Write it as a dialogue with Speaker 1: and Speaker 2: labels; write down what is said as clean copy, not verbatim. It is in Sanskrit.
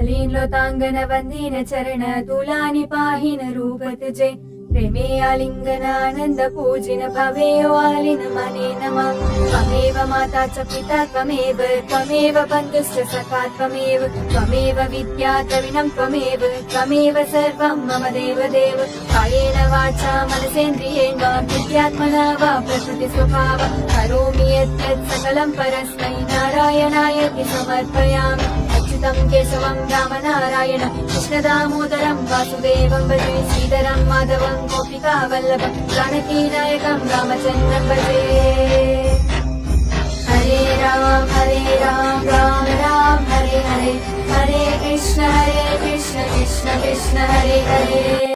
Speaker 1: लीनलोतांगन वंदीन चरण तुलानि पाहिन रूप तुझे प्रेमे आलिंगनानंद पूजिन भवे वालिन मने नमः त्वमेव माता च पिता त्वमेव बन्धुश्च सखा त्वमेव विद्या द्रविणं त्वमेव सर्वं मम देवदेव कायेन वाचा मनसेन्द्रियेण बुद्ध्यात्मना वा प्रकृति स्वभाव करोमि यत् सकलं परस्मै नारायणायति समर्पयामि अच्युतं केशवं रामनारायणं कृष्णदामोदरं वासुदेवं भजे श्रीधरं माधवं गोपिका वल्लभं जानकीनायकं रामचन्द्रं भजे हरे राम राम राम हरे हरे हरे कृष्ण कृष्ण कृष्ण हरे हरे